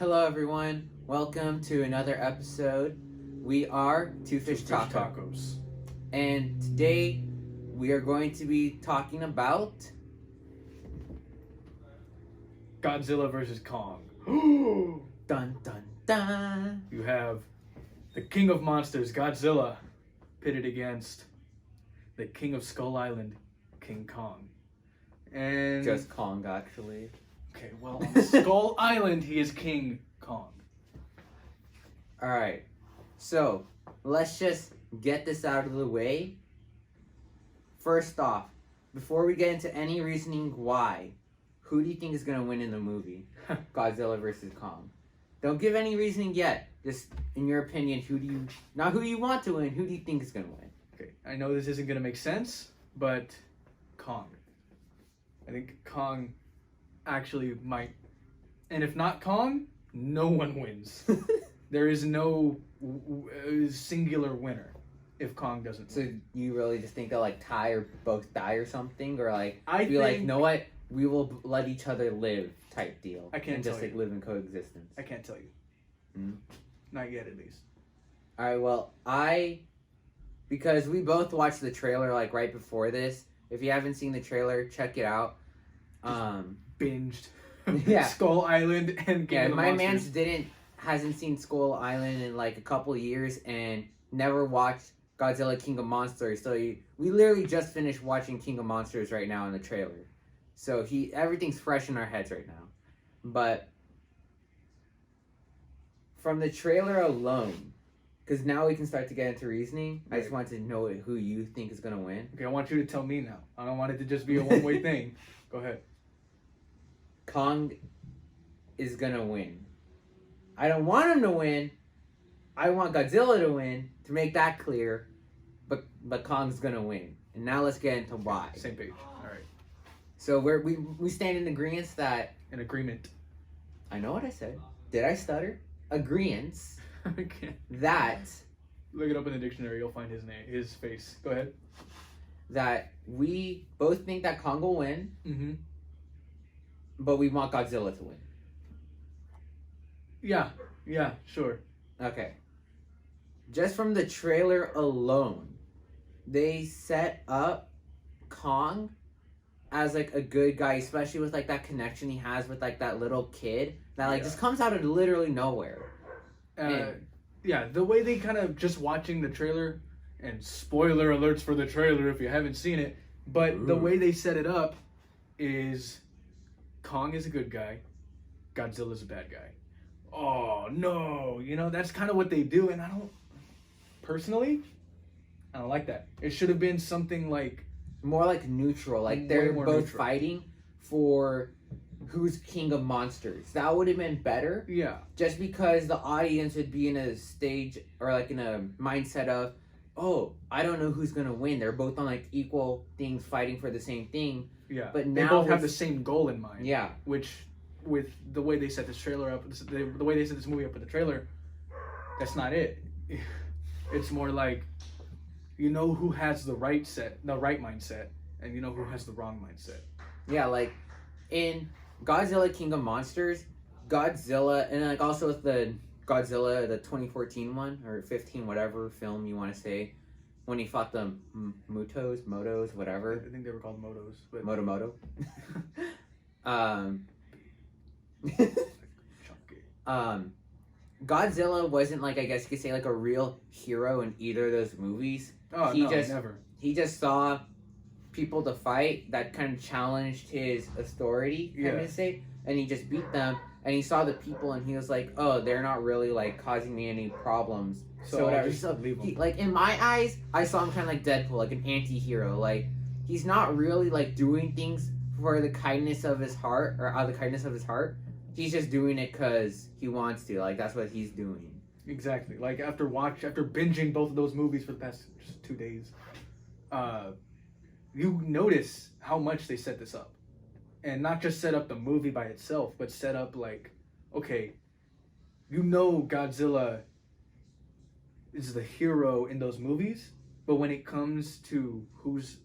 Hello, everyone. Welcome to another episode. We are Two Fish Tacos. and today we are going to be talking about Godzilla versus Kong. dun dun dun. You have the king of monsters, Godzilla, pitted against the king of Skull Island, King Kong. And Just Kong, actually. okay, well, on Skull Island, he is King Kong. All right. So let's just get this out of the way. First off, before we get into any reasoning why, who do you think is going to win in the movie? Godzilla versus Kong. Don't give any reasoning yet. Just in your opinion, not who you want to win, who do you think is going to win? Okay, I know this isn't gonna make sense, but Kong. I think Kong actually might, and if not Kong, no one wins. There is no singular winner if Kong doesn't So win. you really just think they'll like tie or both die or something, or like I be like, think- you know what, we will let each other live type deal. I can't and just tell like you. live in coexistence. I can't tell you. Hmm? Not yet, at least. All right, well, because we both watched the trailer like right before this. If you haven't seen the trailer, check it out. Binged Yeah. Skull Island and King Yeah, of the my Monsters. man's hasn't seen Skull Island in like a couple of years and never watched Godzilla King of Monsters. So we literally just finished watching King of Monsters right now in the trailer. So everything's fresh in our heads right now. But from the trailer alone, because now we can start to get into reasoning. I just Right. want to know who you think is gonna win. Okay, I want you to tell me now. I don't want it to just be a one-way thing. Go ahead. Kong is gonna win. I don't want him to win. I want Godzilla to win, to make that clear. But Kong's gonna win. And now let's get into why. Same page. All right. So we stand in agreement that An agreement. I know what I said. Did I stutter? Agreements Okay. that Look it up in the dictionary. You'll find his face. Go ahead. we both think that Kong will win, Mm-hmm. but we want Godzilla to win. Yeah. Yeah. Sure. Okay. Just from the trailer alone, they set up Kong as like a good guy, especially with like that connection he has with like that little kid that like Yeah. just comes out of literally nowhere. Yeah. The way they kind of just watching the trailer, and spoiler alerts for the trailer if you haven't seen it. But the Ooh. way they set it up is Kong is a good guy, Godzilla's a bad guy. Oh no, that's kind of what they do, and I don't like that. It should have been something like More like neutral, like Way they're more both neutral. fighting for who's king of monsters. That would have been better. yeah, Just because the audience would be in a stage or like in a mindset of, oh, I don't know who's gonna win. They're both on like equal things, fighting for the same thing. yeah. But They now both have the with- same goal in mind. Yeah, Which, with the way they set this trailer up, the way they set this movie up with the trailer, that's not it. It's more like, who has the right mindset, and who has the wrong mindset. yeah. Like in Godzilla King of Monsters, Godzilla, and like also with the Godzilla, the 2014 one or 15, whatever film you want to say, when he fought the Motos, whatever. I think they were called Motos, but Moto. chunky. Godzilla wasn't like, I guess you could say, like a real hero in either of those movies. Oh He no, just- never. He just saw people to fight that kind of challenged his authority, kind Yeah. of say, and he just beat them. And he saw the people, and he was like, "Oh, they're not really like causing me any problems." So I'll whatever. just So leave 'em. like in my eyes, I saw him kind of like Deadpool, like an anti-hero. Like he's not really like doing things for the kindness of his heart or out of the kindness of his heart. He's just doing it because he wants to. Like that's what he's doing. Exactly. Like after binging both of those movies for the past just 2 days, you notice how much they set this up, and not just set up the movie by itself, but set up like, okay, Godzilla is the hero in those movies, but when it comes to who's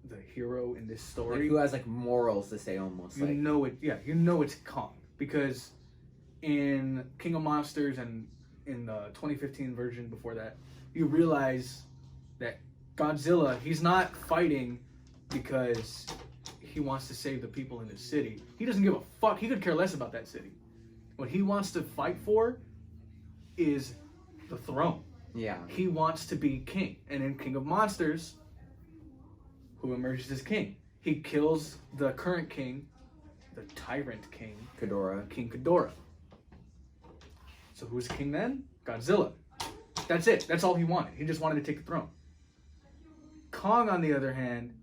the hero in this story, Like, who has like morals to say almost. you Like know it's Kong, because in King of Monsters and in the 2015 version before that, you realize that Godzilla, he's not fighting because he wants to save the people in his city. He doesn't give a fuck. He could care less about that city. What he wants to fight for is the throne. Yeah. He wants to be king. And in King of Monsters, who emerges as king? He kills the current king, the tyrant king, Ghidorah. King Ghidorah. So who's king then? Godzilla. That's it. That's all he wanted. He just wanted to take the throne. Kong, on the other hand,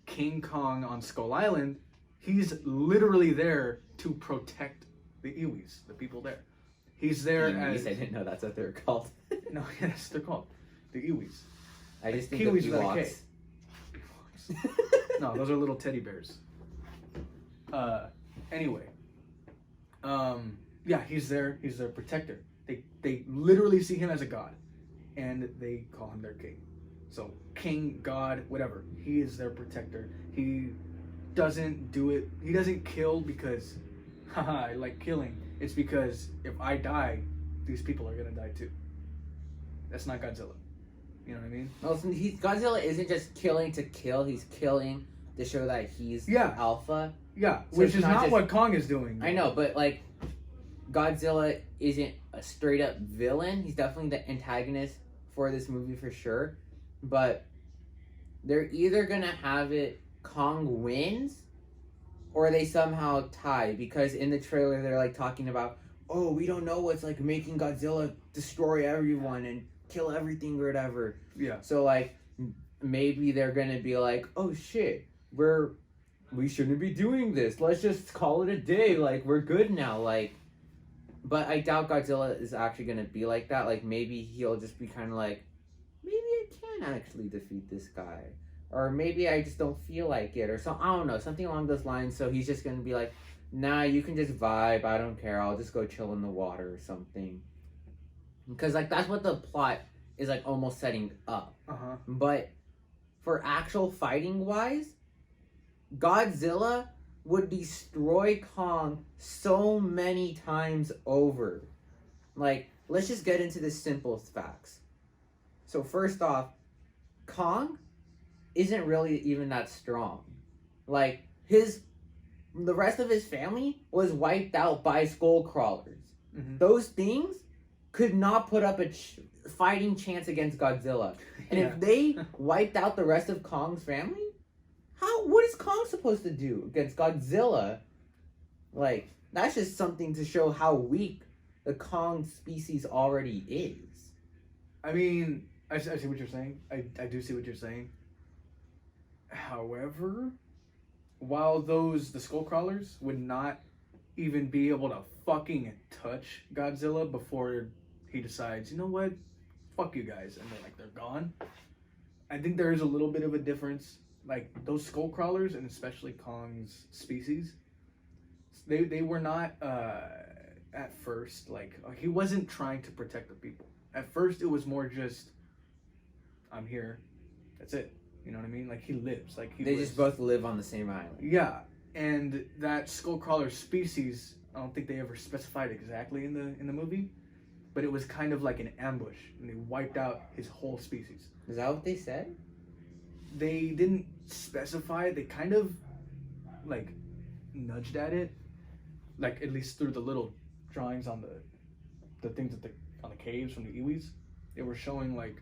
King Kong on Skull Island, he's literally there to protect the Iwis, the people there. He's there as... I didn't know that's what they're called. No, yes, they're called the Iwis. I just think Kiwis of without a K. Ewoks. No, those are little teddy bears. Anyway. Yeah, he's their protector. They literally see him as a god. And they call him their king. So, king, god, whatever. He is their protector. He doesn't do it. He doesn't kill because, haha, I like killing. It's because if I die, these people are gonna die too. That's not Godzilla. You know what I mean? Well, Godzilla isn't just killing to kill. He's killing to show that he's alpha. Yeah, So which it's is not just- what Kong is doing. I know, but like, Godzilla isn't a straight up villain. He's definitely the antagonist for this movie for sure. But they're either gonna have it Kong wins, or they somehow tie. Because in the trailer they're like talking about, oh, we don't know what's like making Godzilla destroy everyone and kill everything or whatever. Yeah. So like, maybe they're gonna be like, oh shit, we shouldn't be doing this. Let's just call it a day. Like, we're good now. Like, but I doubt Godzilla is actually gonna be like that. Like, maybe he'll just be kind of like, maybe I can actually defeat this guy, or maybe I just don't feel like it, or something. I don't know, something along those lines. So he's just gonna be like, nah, you can just vibe. I don't care. I'll just go chill in the water or something. Because like that's what the plot is like almost setting up. Uh-huh. But for actual fighting wise, Godzilla would destroy Kong so many times over. Like, let's just get into the simplest facts. So first off, Kong isn't really even that strong. Like, the rest of his family was wiped out by skull crawlers. Mm-hmm. Those things could not put up a fighting chance against Godzilla. And Yeah. if they wiped out the rest of Kong's family, what is Kong supposed to do against Godzilla? Like, that's just something to show how weak the Kong species already is. I mean, I see what you're saying. I do see what you're saying. However, while the skull crawlers would not even be able to fucking touch Godzilla before he decides, you know what, fuck you guys, and they're gone. I think there is a little bit of a difference. Like, those skull crawlers, and especially Kong's species, they were not at first, like, he wasn't trying to protect the people. At first it was more just, I'm here, that's it. You know what I mean? Like, he lives. Like, They just both live on the same island. Yeah, and that skullcrawler species, I don't think they ever specified exactly in the movie, but it was kind of like an ambush, and they wiped out his whole species. Is that what they said? They didn't specify. They kind of like nudged at it, like at least through the little drawings on the things on the caves from the Iwis. They were showing like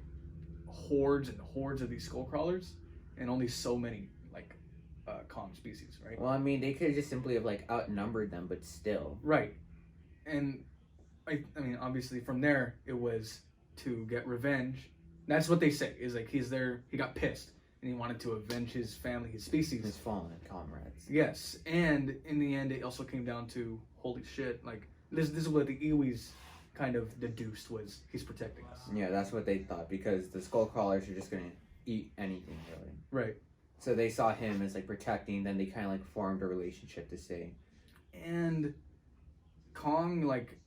hordes and hordes of these skull crawlers, and only so many like Kong species, right? Well, I mean, they could just simply have like outnumbered them, but still. Right. And I mean, obviously from there it was to get revenge. That's what they say, is like he got pissed and he wanted to avenge his family, his species. His fallen comrades. Yes, and in the end it also came down to, holy shit, like this is what the Iwis kind of deduced, was he's protecting us. Yeah, that's what they thought, because the skull crawlers are just gonna eat anything, really. Right. So they saw him as like protecting, then they kind of like formed a relationship to say. And Kong, like,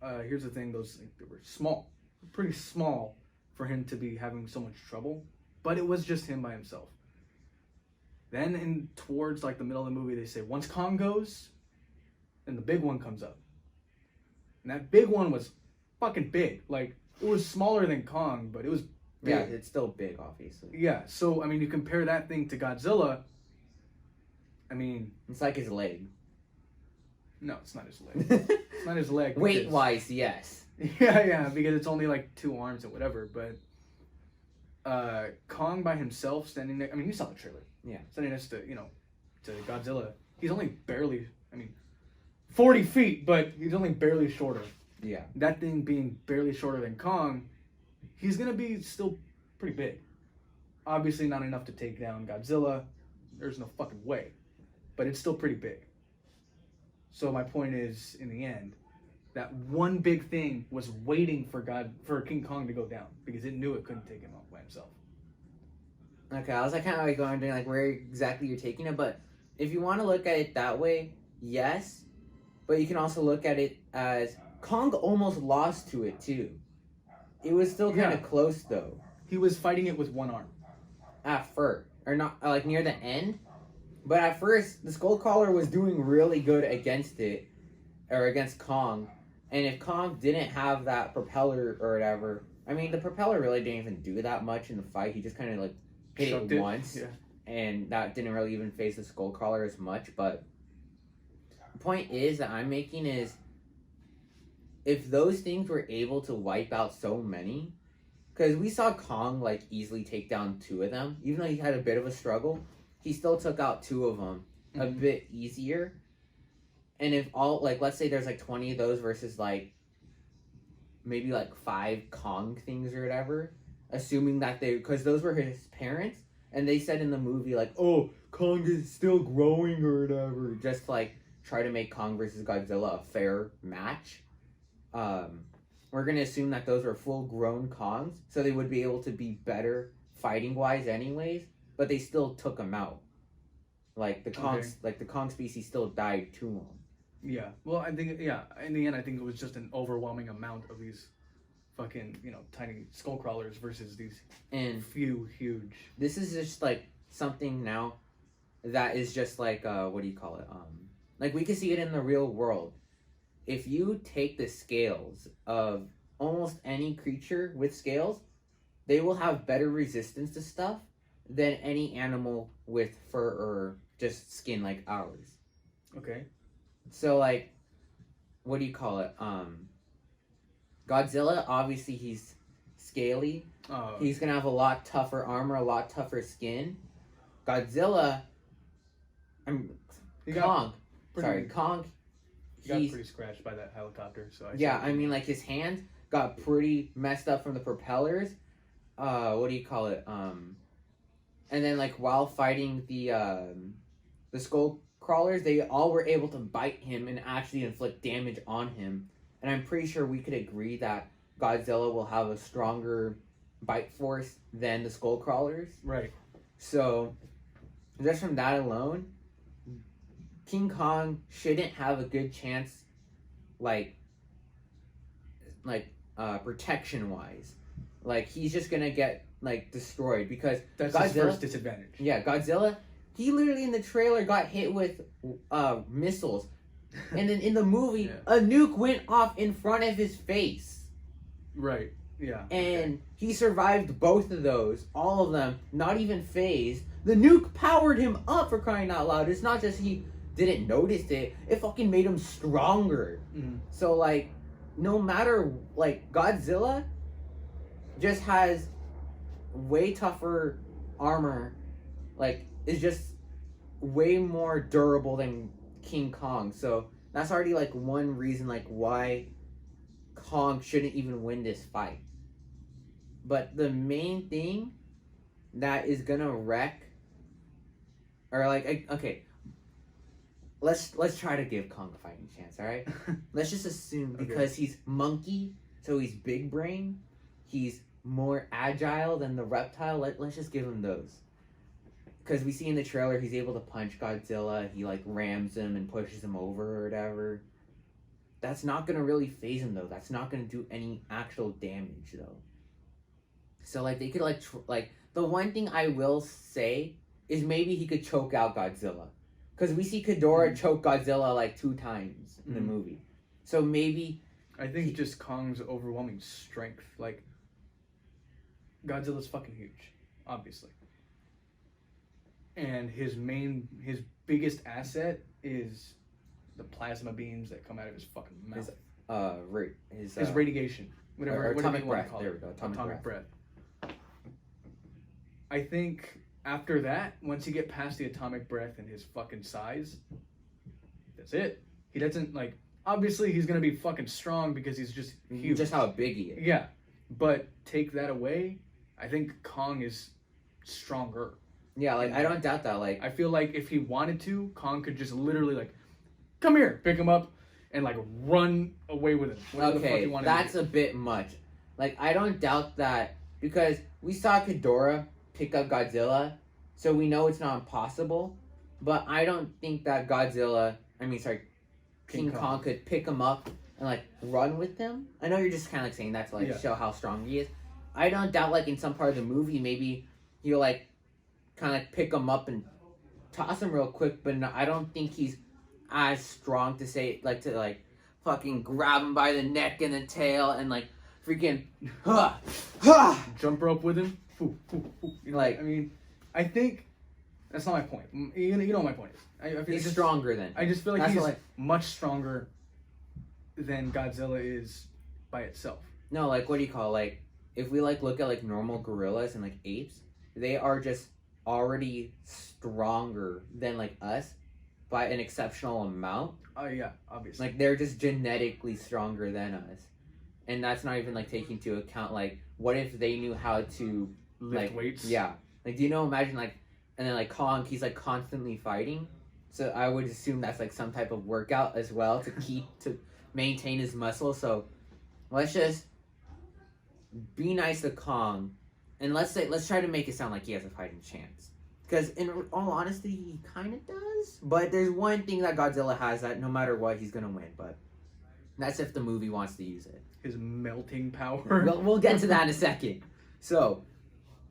here's the thing, those, like, they were small, pretty small for him to be having so much trouble, but it was just him by himself. Then towards like the middle of the movie, they say once Kong goes, then the big one comes up. And that big one was fucking big. Like, it was smaller than Kong, but it was big. Yeah, it's still big, obviously. Yeah, so, I mean, you compare that thing to Godzilla, I mean... It's like his leg. No, it's not his leg. It's not his leg. Weight-wise, yes. Yeah, because it's only like 2 arms and whatever, but... Kong by himself standing there... I mean, you saw the trailer. Yeah. Standing next to, to Godzilla. He's only barely... 40 feet, but he's only barely shorter. Yeah. That thing being barely shorter than Kong, he's gonna be still pretty big. Obviously not enough to take down Godzilla. There's no fucking way. But it's still pretty big. So my point is, in the end, that one big thing was waiting for King Kong to go down because it knew it couldn't take him out by himself. Okay, I was like kind of like going to like where exactly you're taking it, but if you want to look at it that way, yes. But you can also look at it as Kong almost lost to it too. It was still kind of close though. He was fighting it with one arm. At first, or not like near the end. But at first, the Skullcrawler was doing really good against it, or against Kong. And if Kong didn't have that propeller or whatever, I mean, the propeller really didn't even do that much in the fight. He just kind of like hit it once, and that didn't really even phase the Skullcrawler as much. But the point is that I'm making is, if those things were able to wipe out so many, because we saw Kong like easily take down 2 of them, even though he had a bit of a struggle, he still took out 2 of them a bit easier. And if all, like, let's say there's like 20 of those versus like maybe like 5 Kong things or whatever, assuming that because those were his parents, and they said in the movie like, oh, Kong is still growing or whatever, just to, like, try to make Kong versus Godzilla a fair match. We're going to assume that those were full-grown Kongs, so they would be able to be better fighting-wise anyways, but they still took them out. Like, the Kong species still died to them. Yeah. Well, I think, in the end, I think it was just an overwhelming amount of these fucking, tiny skull crawlers versus these few huge. This is just, like, something now that is just, like, what do you call it? Like, we can see it in the real world. If you take the scales of almost any creature with scales, they will have better resistance to stuff than any animal with fur or just skin like ours. Okay. So, like, what do you call it? Godzilla, obviously he's scaly. He's gonna have a lot tougher armor, a lot tougher skin. Godzilla, Kong. Kong. He got pretty scratched by that helicopter. So I mean, like, his hands got pretty messed up from the propellers. What do you call it? And then, like, while fighting the skull crawlers, they all were able to bite him and actually inflict damage on him. And I'm pretty sure we could agree that Godzilla will have a stronger bite force than the skull crawlers. Right. So, just from that alone, King Kong shouldn't have a good chance, protection-wise. Like, he's just gonna get, like, destroyed because that's Godzilla, his first disadvantage. Yeah, Godzilla, he literally in the trailer got hit with missiles. And then in the movie, a nuke went off in front of his face. Right, yeah. And he survived both of those, all of them, not even phased. The nuke powered him up, for crying out loud. It's not just he didn't notice it, it fucking made him stronger. So, like, no matter, like, Godzilla just has way tougher armor, like, is just way more durable than King Kong. So that's already, like, one reason, like, why Kong shouldn't even win this fight. But the main thing that is gonna wreck, or, like, okay, let's try to give Kong a fighting chance, alright? Let's just assume, because he's monkey, so he's big brain, he's more agile than the reptile, let's just give him those. Because we see in the trailer he's able to punch Godzilla, he, like, rams him and pushes him over or whatever. That's not gonna really phase him, though. That's not gonna do any actual damage, though. So, like, they could, like, the one thing I will say is maybe he could choke out Godzilla. Because we see Ghidorah choke Godzilla, like, 2 times in the movie. So maybe I think just Kong's overwhelming strength. Like, Godzilla's fucking huge, obviously. And his biggest asset is the plasma beams that come out of his fucking mouth. His radiation. Whatever atomic you want breath. to call There it. we go. Atomic breath. I think after that, once you get past the atomic breath and his fucking size, that's it. He doesn't, like, obviously he's gonna be fucking strong because he's just huge. Just how big he is. Yeah. But take that away, I think Kong is stronger. Yeah, like, I don't doubt that. Like, I feel like if he wanted to, Kong could just literally, like, come here, pick him up, and, like, run away with him. Whatever the fuck he wanted that's to do. a bit much. Like, I don't doubt that because we saw Ghidorah pick up Godzilla, so we know it's not impossible. But I don't think that King Kong could pick him up and, like, run with him. I know you're just kind of like saying that to, like, show how strong he is. I don't doubt, like, in some part of the movie, maybe he'll, like, kind of pick him up and toss him real quick, but no, I don't think he's as strong to fucking grab him by the neck and the tail and, like, freaking jump rope with him. Like, I mean, I think that's not my point. You know what my point is. I feel he's stronger than. I just feel like he's much stronger than Godzilla is by itself. No, like, what do you call, like, if we, like, look at, like, normal gorillas and, like, apes, they are just already stronger than, like, us by an exceptional amount. Oh, yeah, obviously. Like, they're just genetically stronger than us. And that's not even, like, taking into account, like, what if they knew how to lift weights? Yeah. Like, do you know, imagine, like, and then, like, Kong, he's, like, constantly fighting. So I would assume that's, like, some type of workout as well to maintain his muscle. So let's just be nice to Kong. And let's try to make it sound like he has a fighting chance. Because in all honesty, he kind of does. But there's one thing that Godzilla has that no matter what, he's going to win. But that's if the movie wants to use it. His melting power. We'll get to that in a second. So,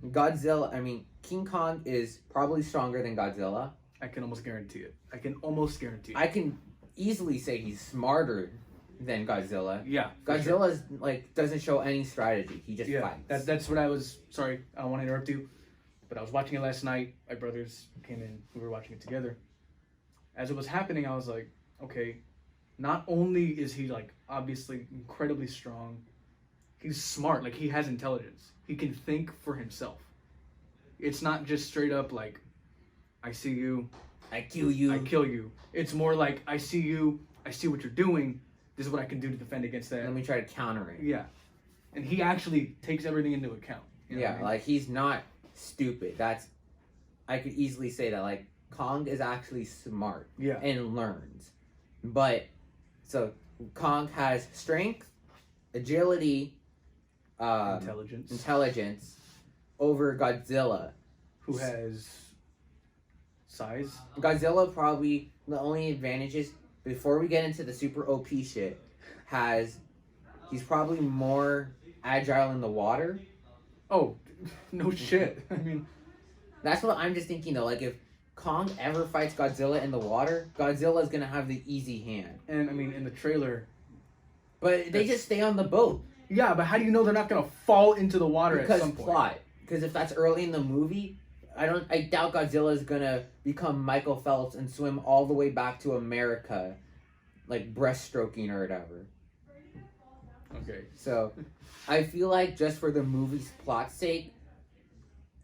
King Kong is probably stronger than Godzilla. I can almost guarantee it. I can easily say he's smarter than Godzilla. Yeah. Godzilla's like doesn't show any strategy. He just fights. That's what I was. Sorry, I don't want to interrupt you, but I was watching it last night. My brothers came in. We were watching it together. As it was happening, I was like, okay, not only is he like obviously incredibly strong, he's smart. Like he has intelligence. He can think for himself. It's not just straight up like, I see you, I kill you, I kill you. It's more like I see you, I see what you're doing. This is what I can do to defend against that. Let me try to counter it. Yeah. And he actually takes everything into account. You know what I mean? Like he's not stupid. I could easily say that. Like Kong is actually smart. Yeah. And learns. But so Kong has strength, agility, intelligence over Godzilla, who has size. Godzilla probably the only advantages before we get into the super OP shit he's probably more agile in the water. Oh, no shit. I mean, that's what I'm just thinking though. Like if Kong ever fights Godzilla in the water, Godzilla's gonna have the easy hand. And I mean, in the trailer, but they just stay on the boat. Yeah, but how do you know they're not gonna fall into the water at some point? Because plot. Because if that's early in the movie, I doubt Godzilla's gonna become Michael Phelps and swim all the way back to America, like breaststroking or whatever. Okay. So, I feel like just for the movie's plot's sake,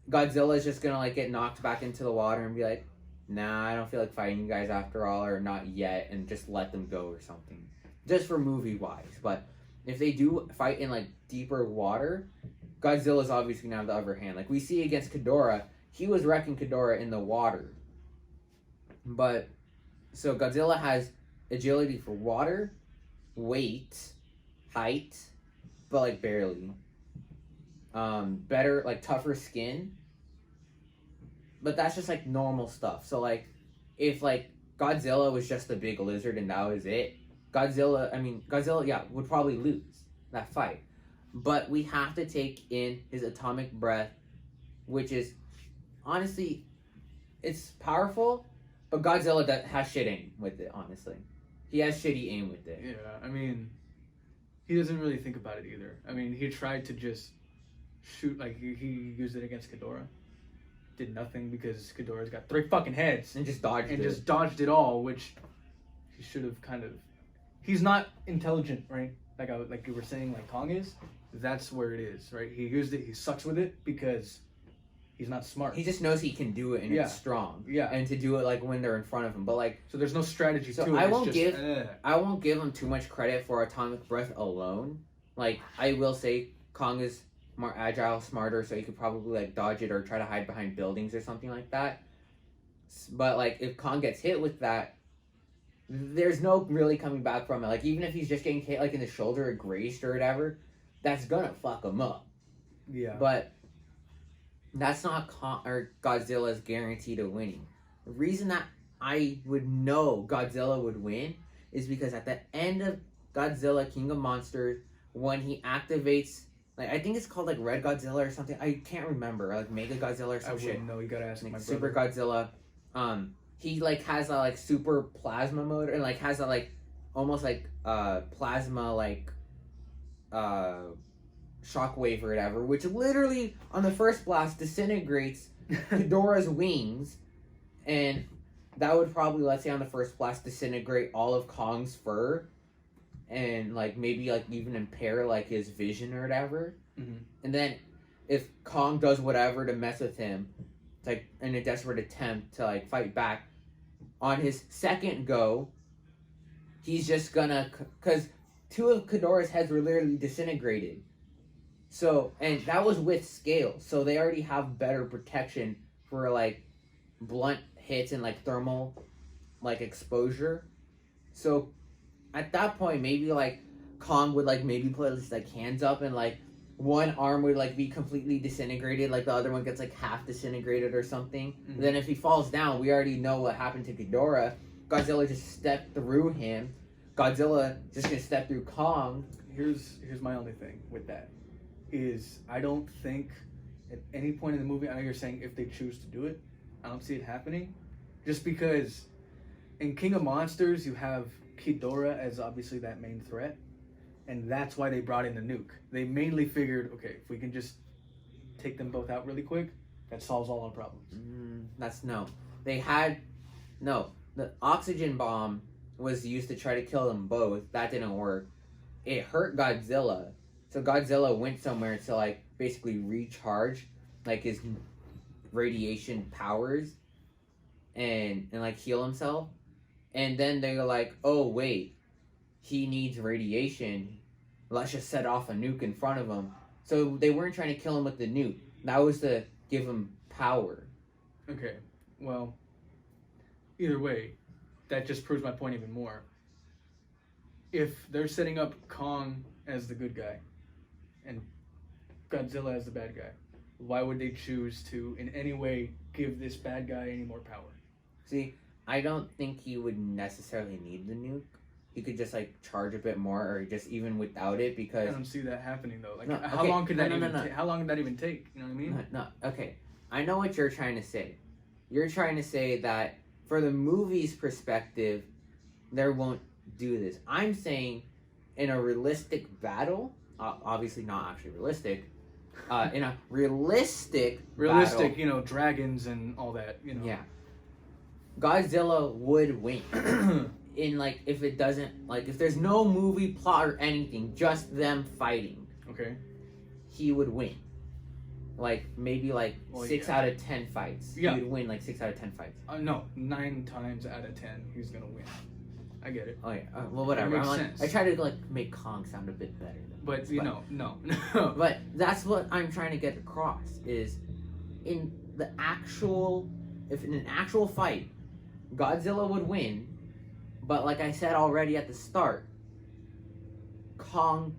Godzilla's just gonna like get knocked back into the water and be like, nah, I don't feel like fighting you guys after all, or not yet, and just let them go or something. Just for movie-wise. But if they do fight in like deeper water, Godzilla's obviously gonna have the upper hand. Like we see against Ghidorah, he was wrecking Ghidorah in the water. But, so Godzilla has agility for water, weight, height, but like barely. Better, like tougher skin. But that's just like normal stuff. So like, if like Godzilla was just a big lizard and that was it, Godzilla, would probably lose that fight. But we have to take in his atomic breath, which is, honestly, it's powerful, but Godzilla has shit aim with it, honestly. He has shitty aim with it. Yeah, I mean, he doesn't really think about it either. I mean, he tried to just shoot, like, he used it against Ghidorah. Did nothing because Ghidorah's got 3 fucking heads. And just dodged and it. just dodged it all, which he should have kind of... He's not intelligent, right? Like you were saying, like Kong is. That's where it is, right? He used it, he sucks with it because he's not smart. He just knows he can do it and Yeah. it's strong. Yeah. And to do it like when they're in front of him. But like, So there's no strategy so to it. I It's won't just, I won't give him too much credit for atomic breath alone. Like, I will say Kong is more agile, smarter, so he could probably like dodge it or try to hide behind buildings or something like that. But like, if Kong gets hit with that, there's no really coming back from it. Like, even if he's just getting hit like in the shoulder or grazed or whatever, that's gonna fuck him up. Yeah. But that's not Godzilla's guarantee to winning. The reason that I would know Godzilla would win is because at the end of Godzilla King of Monsters, when he activates, like, I think it's called like Red Godzilla or something. I can't remember. Like Mega Godzilla or some I shit. wouldn't know. You gotta ask Like my Super brother. Godzilla. He like has a like super plasma mode and like has a like almost like plasma like shockwave or whatever, which literally on the first blast disintegrates Ghidorah's wings, and that would probably, let's say on the first blast, disintegrate all of Kong's fur, and like maybe like even impair like his vision or whatever. Mhm. And then if Kong does whatever to mess with him, like in a desperate attempt to like fight back, on his second go, he's just gonna, because 2 of Ghidorah's heads were literally disintegrated. So, and that was with scales, so they already have better protection for like blunt hits and like thermal like exposure. So at that point, maybe like Kong would like maybe put his like hands up and like one arm would like be completely disintegrated, like the other one gets like half disintegrated or something. Mhm. Then if he falls down, we already know what happened to Ghidorah. Godzilla just stepped through him. Godzilla just gonna step through Kong. Here's my only thing with that is I don't think at any point in the movie, I know you're saying if they choose to do it, I don't see it happening, just because in King of Monsters you have Ghidorah as obviously that main threat, and that's why they brought in the nuke. They mainly figured, okay, if we can just take them both out really quick, that solves all our problems. That's no. They had no. The oxygen bomb was used to try to kill them both. That didn't work. It hurt Godzilla. So Godzilla went somewhere to like basically recharge like his radiation powers and like heal himself. And then they were like, "Oh wait, he needs radiation. Let's just set off a nuke in front of him." So they weren't trying to kill him with the nuke. That was to give him power. Okay, well, either way, that just proves my point even more. If they're setting up Kong as the good guy and Godzilla as the bad guy, why would they choose to in any way give this bad guy any more power? See, I don't think he would necessarily need the nuke. He could just like charge a bit more, or just even without it, I because don't see that happening though. Like, No, how okay, long could that no, even? no. How long would that even take? You know what I mean? no, okay. I know what you're trying to say. You're trying to say that for the movie's perspective, they won't do this. I'm saying, in a realistic battle, obviously not actually realistic, in a realistic Realistic, battle, you know, dragons and all that. You know. yeah, Godzilla would win. In like, if it doesn't, like, if there's no movie plot or anything, just them fighting, Okay. he would win. Like maybe like Well, 6 yeah. out of 10 fights. Yeah. He would win like 6 out of 10 fights. No, 9 times out of 10, he's gonna win. I get it. Oh yeah. Well, whatever. makes I'm like, sense. I try to like make Kong sound a bit better. Than But this, you know, no. But that's what I'm trying to get across is, in the actual, if in an actual fight, Godzilla would win. But like I said already at the start, Kong,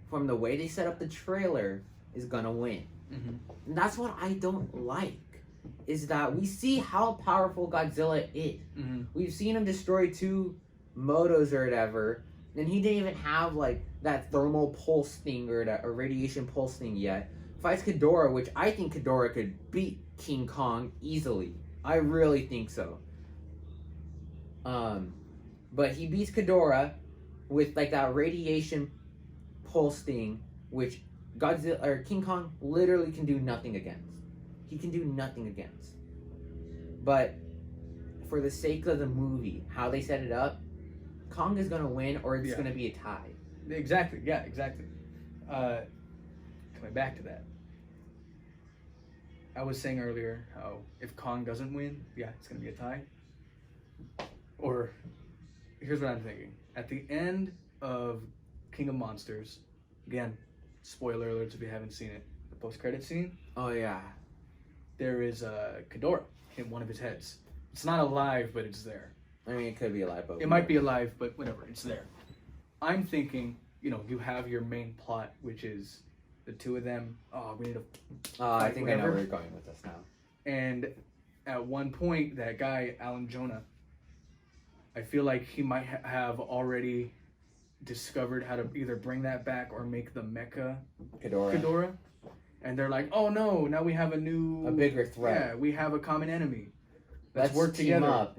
from the way they set up the trailer, is gonna win. hmm And that's what I don't like, is that we see how powerful Godzilla is. hmm We've seen him destroy 2 motos or whatever, and he didn't even have like that thermal pulse thing or that or radiation pulse thing yet. Fights Ghidorah, which I think Ghidorah could beat King Kong easily. I really think so. But he beats Ghidorah with like that radiation pulse thing, which Godzilla or King Kong literally can do nothing against. He can do nothing against. But for the sake of the movie, how they set it up, Kong is gonna win, or it's gonna be a tie. Exactly. Yeah. Exactly. Coming back to that, I was saying earlier how if Kong doesn't win, it's gonna be a tie. Or here's what I'm thinking: at the end of King of Monsters, again, spoiler alerts if you haven't seen it, the post-credit scene. Oh yeah. There is Ghidorah in one of his heads. It's not alive, but it's there. I mean, it could be alive, but it might be alive, but whatever, it's there. I'm thinking, you have your main plot, which is the two of them. Oh, we need to. I think whatever. I know where you're going with this now. And at one point, that guy Alan Jonah, I feel like he might have already discovered how to either bring that back or make the mecha Ghidorah. And they're like, oh no, now we have a bigger threat. Yeah, we have a common enemy. Let's work team together. Up.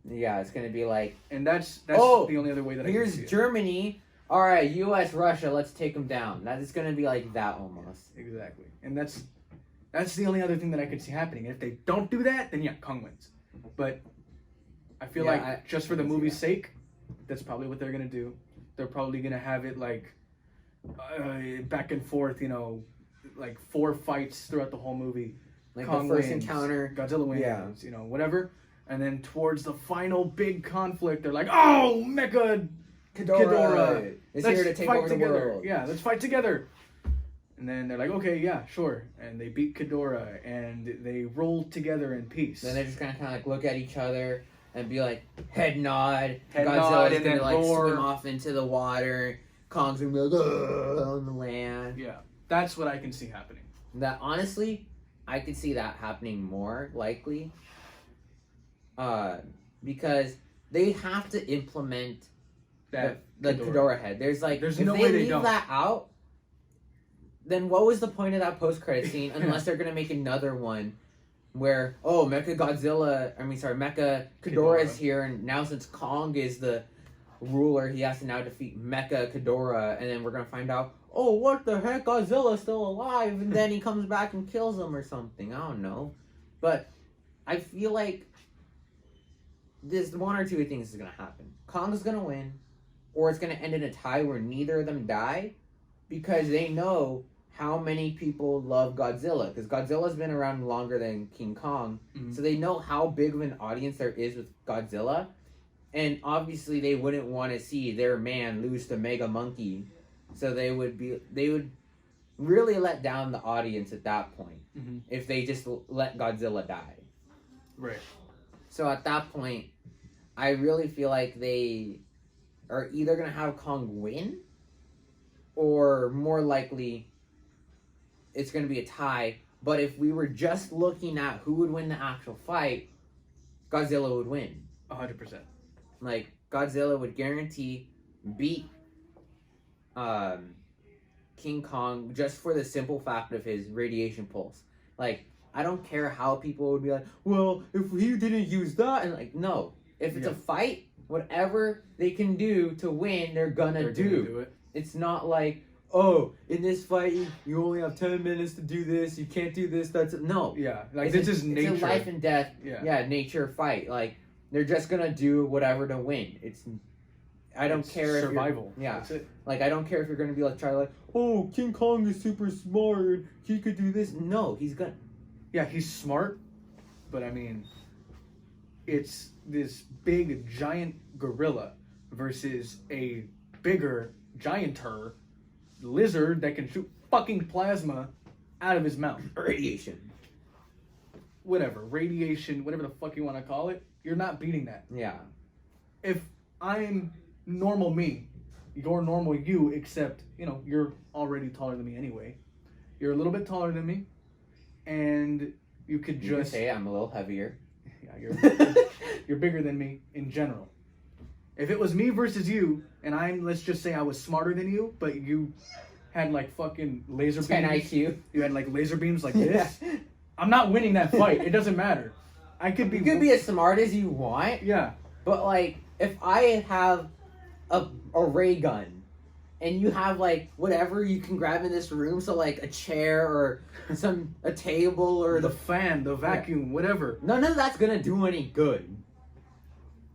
Yeah, it's gonna be like, and that's the only other way that I can see it. Here's Germany. All right, U.S., Russia. Let's take them down. That is gonna be like that almost. Exactly, and that's the only other thing that I could see happening. And if they don't do that, then Kong wins. But I feel just for the movie's sake, that's probably what they're gonna do. They're probably gonna have it like back and forth, like 4 fights throughout the whole movie. Like Kong the first wins, encounter, Godzilla wins, whatever. And then towards the final big conflict, they're like, "Oh, Mecha Ghidorah is here to take over the world. Yeah, let's fight together." And then they're like, "Okay, yeah, sure." And they beat Ghidorah, and they roll together in peace. Then they're just gonna kind of like look at each other and be like, head nod. Godzilla's and gonna like roar. swim off into the water. Kong's gonna be like, on the land. Yeah, that's what I can see happening. That honestly, I could see that happening more likely. Because they have to implement the Ghidorah head. There's no way they leave that out, then what was the point of that post-credit scene unless they're gonna make another one where Mecha Ghidorah is here, and now since Kong is the ruler, he has to now defeat Mecha Ghidorah, and then we're gonna find out, what the heck, Godzilla's still alive, and then he comes back and kills him or something. I don't know. But I feel like there's one or two things is going to happen. Kong's going to win, or it's going to end in a tie where neither of them die, because they know how many people love Godzilla. Because Godzilla's been around longer than King Kong, so they know how big of an audience there is with Godzilla. And obviously they wouldn't want to see their man lose to Mega Monkey. So they would really let down the audience at that point if they just let Godzilla die. Right. So at that point, I really feel like they are either going to have Kong win, or more likely it's going to be a tie. But if we were just looking at who would win the actual fight, Godzilla would win. 100%. Like, Godzilla would guarantee beat King Kong just for the simple fact of his radiation pulse. Like, I don't care how people would be like, well, if he didn't use that, and like, no. If it's a fight, whatever they can do to win, they're gonna do it. It's not like, in this fight, you only have 10 minutes to do this, you can't do this, no. Yeah, like this is nature. It's a life and death, nature fight. Like, they're just gonna do whatever to win. I don't care survival. If that's it. Like, I don't care if you're gonna be like, King Kong is super smart, he could do this. No, he's gonna... Yeah, he's smart, but I mean, it's this big giant gorilla versus a bigger gianter lizard that can shoot fucking plasma out of his mouth. Radiation. Radiation, whatever the fuck you want to call it, you're not beating that. Yeah. If I'm normal me, you're normal you, except, you're already taller than me anyway. You're a little bit taller than me, and you could just... You could say I'm a little heavier. Yeah, you're bigger than me in general. If it was me versus you, and let's just say I was smarter than you, but you had like fucking laser beams. 10 IQ. You had like laser beams like this. I'm not winning that fight. It doesn't matter. You could be as smart as you want. Yeah. But like, if I have a ray gun, and you have like whatever you can grab in this room, so like a chair or a table or the fan, the vacuum, whatever. None of that's gonna do any good.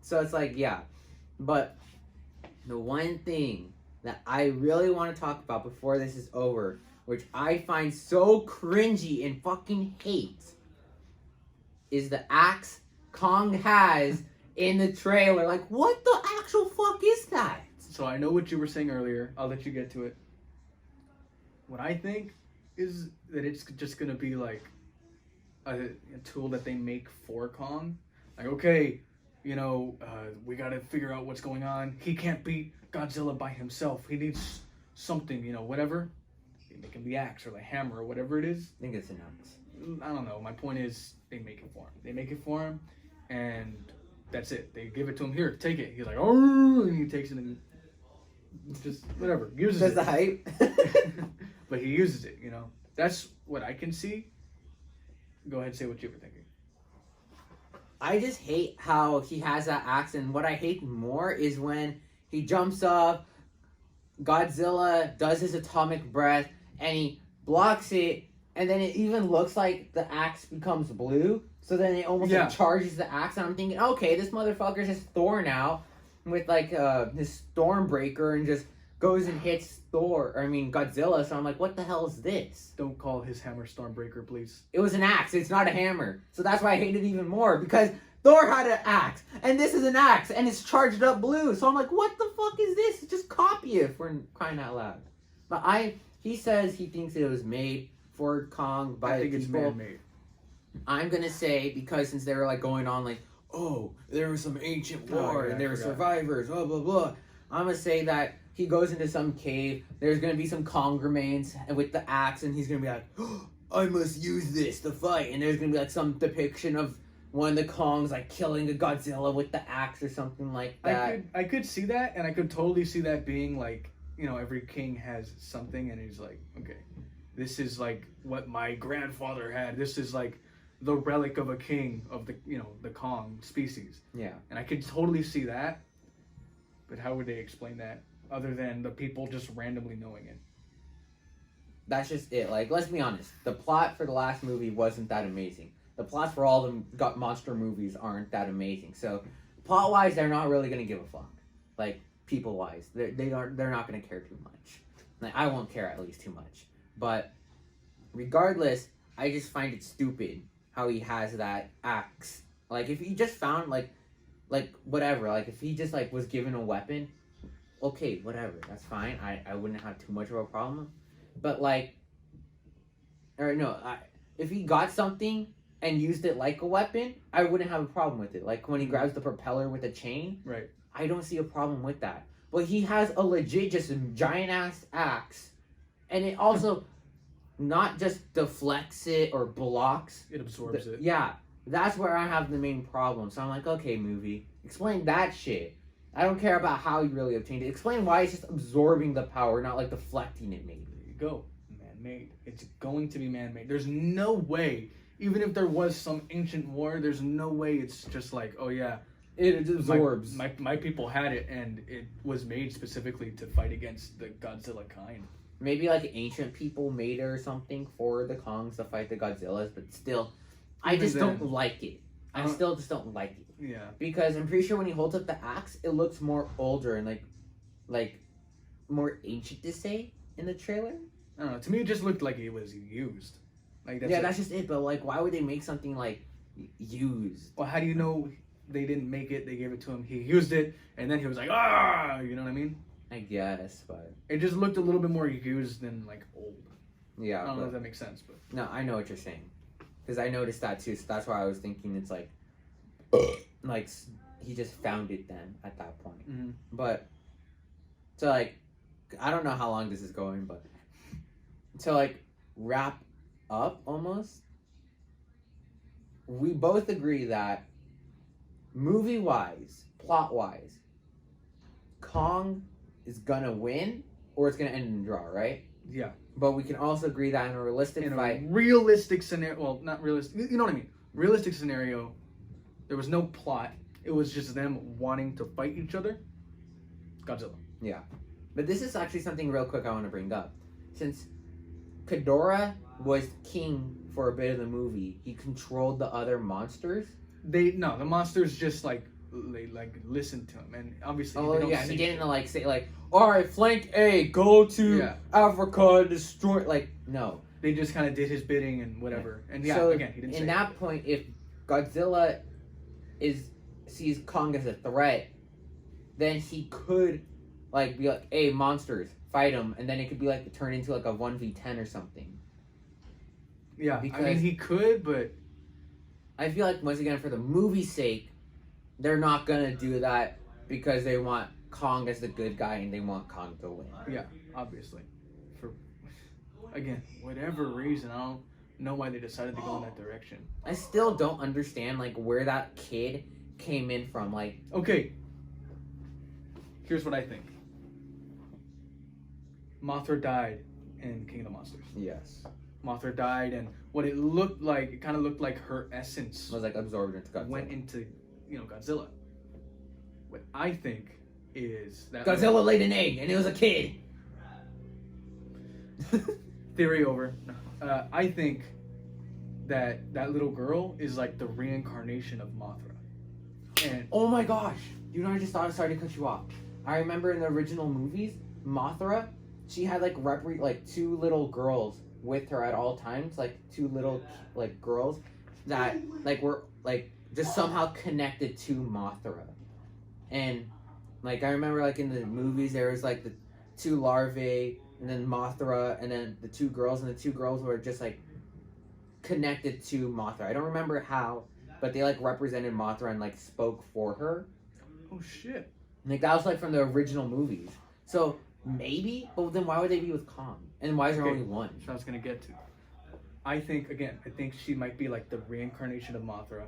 So it's like, yeah. But the one thing that I really want to talk about before this is over, which I find so cringy and fucking hate, is the axe Kong has in the trailer. Like, what the actual fuck is that? So I know what you were saying earlier. I'll let you get to it. What I think is that it's just gonna be like a tool that they make for Kong. Like, okay, you know, we gotta figure out what's going on. He can't beat Godzilla by himself. He needs something, you know, whatever. They make him the axe or the hammer or whatever it is. I think it's an axe. I don't know. My point is, they make it for him. They make it for him, and that's it. They give it to him. Here, take it. He's like, oh, and he takes it and just whatever uses That's it. the hype. But he uses it. You know, that's what I can see. Go ahead and say what you were thinking. I just hate how he has that axe, and what I hate more is when he jumps up, Godzilla does his atomic breath, and he blocks it, and then it even looks like the axe becomes blue, so then it almost like charges the axe, and I'm thinking, okay, this motherfucker's his Thor now, with like his Stormbreaker, and just goes and hits Godzilla, so I'm like, what the hell is this? Don't call his hammer Stormbreaker, please. It was an axe, it's not a hammer, so that's why I hate it even more, because Thor had an axe, and this is an axe, and it's charged up blue, so I'm like, what the fuck is this? Just copy it, for crying out loud. But he says he thinks it was made for Kong by I think people. it's man-made. I'm gonna say, because since they were like going on like, oh, there was some ancient war, and there were survivors, blah, blah, blah. I'm gonna say that he goes into some cave, there's gonna be some Kong remains with the axe, and he's gonna be like, oh, I must use this to fight, and there's gonna be like some depiction of one of the Kongs like killing a Godzilla with the axe or something like that. I could see that, and I could totally see that being like, you know, every king has something, and he's like, okay, this is like what my grandfather had. This is like the relic of a king of the, you know, the Kong species. Yeah. And I could totally see that. But how would they explain that other than the people just randomly knowing it? That's just it. Like, let's be honest. The plot for the last movie wasn't that amazing. The plots for all the monster movies aren't that amazing. So, plot-wise, they're not really going to give a fuck. Like, people-wise. They're not going to care too much. Like, I won't care at least too much. But, regardless, I just find it stupid how he has that axe. Like, if he just found, like whatever. Like, if he just, like, was given a weapon, okay, whatever. That's fine. I wouldn't have too much of a problem. But, like, or no, if he got something and used it like a weapon, I wouldn't have a problem with it. Like, when he grabs the propeller with a chain, right? I don't see a problem with that. But he has a legit, just a giant-ass axe, and it also not just deflects it or blocks. It absorbs it. Yeah, that's where I have the main problem. So I'm like, okay, movie, explain that shit. I don't care about how you really obtained it. Explain why it's just absorbing the power, not like deflecting it, maybe. There you go. Man-made. It's going to be man-made. There's no way, even if there was some ancient war, there's no way it's just like, oh yeah, it absorbs. My people had it, and it was made specifically to fight against the Godzilla kind. Maybe like ancient people made it or something for the Kongs to fight the Godzillas, but still, I just don't like it. I still just don't like it. Yeah. Because I'm pretty sure when he holds up the axe, it looks more older and like more ancient to say in the trailer. I don't know. To me, it just looked like it was used. Like that's just it. But like, why would they make something like used? Well, how do you know they didn't make it? They gave it to him. He used it, and then he was like, ah, you know what I mean? I guess, but it just looked a little bit more used than like old. Yeah. I don't know if that makes sense, but no, I know what you're saying, because I noticed that too. So that's why I was thinking it's like he just found it then at that point. Mm-hmm. But so like, I don't know how long this is going, but to like wrap up almost, we both agree that movie-wise, plot-wise, Kong is gonna win or it's gonna end in a draw, right? Yeah. But we can also agree that in a realistic fight, realistic scenario, well, not realistic, you know what I mean? Realistic scenario, there was no plot. It was just them wanting to fight each other. Godzilla. Yeah. But this is actually something real quick I want to bring up. Since Ghidorah was king for a bit of the movie, he controlled the other monsters. The monsters just like they like listened to him, and obviously Oh they don't yeah, say he didn't shit. like say like, all right, flank A, go to Yeah. Africa, destroy. Like no. They just kind of did his bidding and whatever. And yeah, So again, he didn't say in that point, if Godzilla sees Kong as a threat, then he could like be like, hey, monsters, fight him, and then it could be like turn into like a 1v10 or something. Yeah, I because- mean he could, but I feel like once again for the movie's sake, they're not gonna do that because they want Kong as the good guy and they want Kong to win. yeah, obviously, for again whatever reason, I don't know why they decided to go in that direction. I still don't understand like where that kid came in from. Like, Okay, here's what I think. Mothra died in King of the Monsters. yes, Mothra died, and what it looked like, it kind of looked like her essence was like absorbed into Godzilla. went into, Godzilla. What I think is that Godzilla laid an egg and it was a kid. theory over. I think that little girl is like the reincarnation of Mothra. And Oh my gosh! You know, I just thought. Sorry to cut you off. I remember in the original movies, Mothra, she had like two little girls with her at all times, like two little like girls that like were like just somehow connected to Mothra, and like I remember like in the movies there was like the two larvae and then Mothra and then the two girls, and the two girls were just like connected to Mothra. I don't remember how, but they like represented Mothra and like spoke for her. oh shit. Like that was like from the original movies. So maybe, but then why would they be with Kong? And why is there Okay. only one? So I was gonna get to. I think she might be like the reincarnation of Mothra,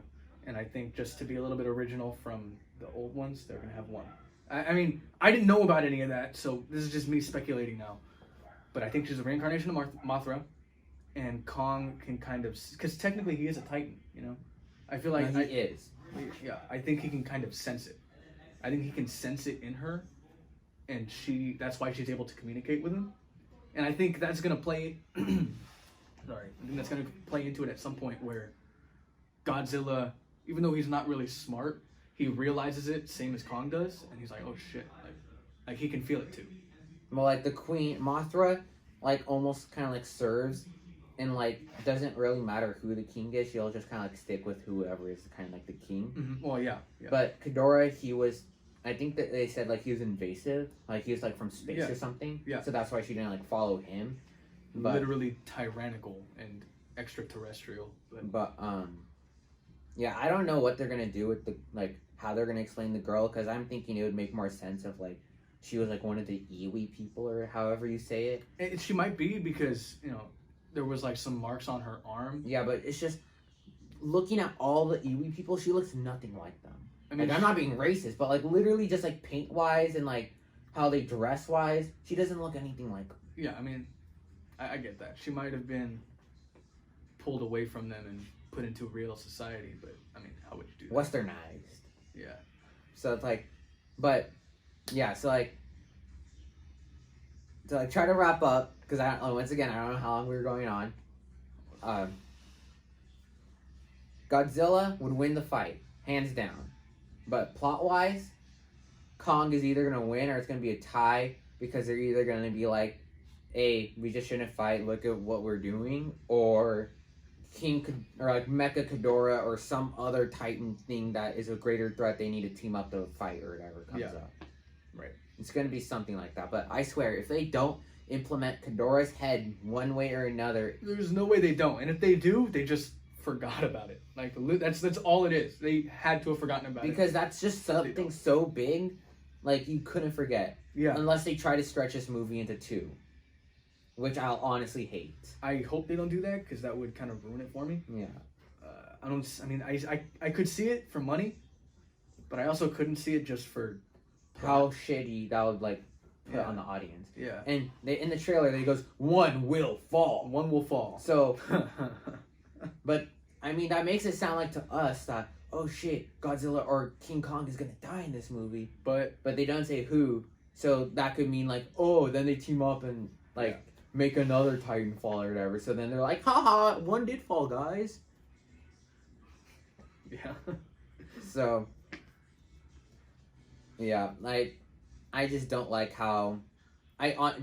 and I think just to be a little bit original from the old ones, they're gonna have one. I mean, I didn't know about any of that, so this is just me speculating now. But I think she's a reincarnation of Mothra, and Kong can kind of, because technically he is a Titan, I feel like No, he is. Yeah, I think he can kind of sense it. I think he can sense it in her, and that's why she's able to communicate with him. And I think that's going to play, I think that's going to play into it at some point where Godzilla, even though he's not really smart, he realizes it, same as Kong does, and he's like, oh shit, like he can feel it too. Well, like the Queen Mothra, like almost kind of like serves, and like doesn't really matter who the king is. She'll just kind of like stick with whoever is kind of like the king. Mm-hmm. Well, yeah. But Ghidorah, he was. I think that they said like he was invasive, like he was like from space Yeah. or something. Yeah. So that's why she didn't like follow him. But, Literally tyrannical and extraterrestrial. But yeah, I don't know what they're gonna do with the like how they're gonna explain the girl, because I'm thinking it would make more sense if like she was like one of the Iwi people or however you say it. And she might be because there was like some marks on her arm. Yeah, but it's just looking at all the Iwi people, she looks nothing like them. I mean, Like, I'm not being racist, but like literally just like paint wise and like how they dress wise, she doesn't look anything like them. Yeah, I mean, I get that. She might have been pulled away from them and put into real society, but I mean, how would you do that? Westernized. Yeah. So it's like, but yeah, so like to like try to wrap up, because once again I don't know how long we were going on. Godzilla would win the fight, hands down. But plot wise, Kong is either gonna win or it's gonna be a tie, because they're either gonna be like, "Hey, we just shouldn't fight. Look at what we're doing," or like Mecha Ghidorah or some other Titan thing that is a greater threat. They need to team up to fight or whatever comes up. Right. It's gonna be something like that. But I swear, if they don't implement Ghidorah's head one way or another, There's no way they don't, and if they do, they just forgot about it. Like that's all it is. They had to have forgotten about it. because that's just something so big, like you couldn't forget. Yeah. Unless they try to stretch this movie into 2, which I'll honestly hate. I hope they don't do that because that would kind of ruin it for me. Yeah. I could see it for money, but I also couldn't see it just for How shitty that would like put Yeah. on the audience. Yeah. And in the trailer, they goes, "One will fall." One will fall. So, but I mean, that makes it sound like to us that, oh shit, Godzilla or King Kong is gonna die in this movie. But But they don't say who. So that could mean like, oh, then they team up and like make another Titan fall or whatever. So then they're like, haha, one did fall, guys. Yeah. So yeah, like I just don't like how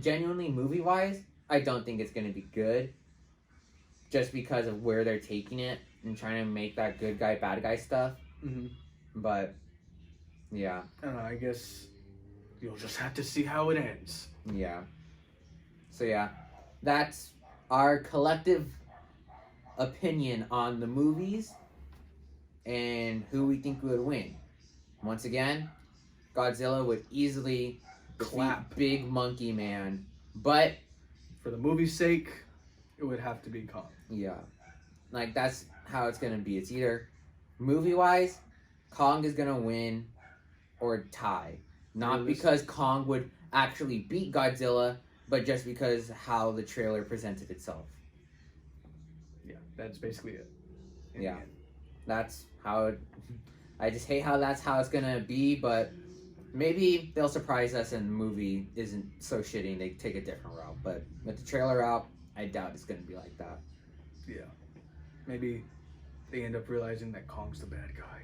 genuinely movie wise, I don't think it's gonna be good. Just because of where they're taking it and trying to make that good guy bad guy stuff. Mm-hmm. But yeah, I don't know. I guess you'll just have to see how it ends. yeah. So yeah, that's our collective opinion on the movies and who we think would win. Once again, Godzilla would easily defeat Clap. Big Monkey Man, but For the movie's sake, it would have to be Kong. yeah, like that's how it's gonna be. It's either movie wise, Kong is gonna win or tie. Not because Kong would actually beat Godzilla, but just because how the trailer presented itself. Yeah, that's basically it. In Yeah. the end. That's how it, I just hate how that's how it's gonna be, but maybe they'll surprise us and the movie isn't so shitty and they take a different route. But with the trailer out, I doubt it's gonna be like that. Yeah. Maybe they end up realizing that Kong's the bad guy.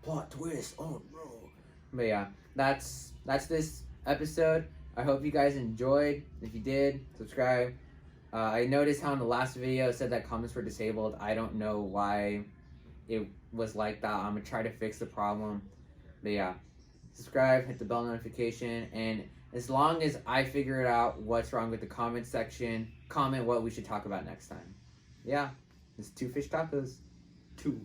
Plot twist, oh no. But yeah, that's this episode. I hope you guys enjoyed. If you did, subscribe. I noticed how in the last video it said that comments were disabled. I don't know why it was like that. I'm gonna try to fix the problem. But yeah, subscribe, hit the bell notification, and as long as I figure out what's wrong with the comment section, comment what we should talk about next time. Yeah, it's 2 fish tacos. 2.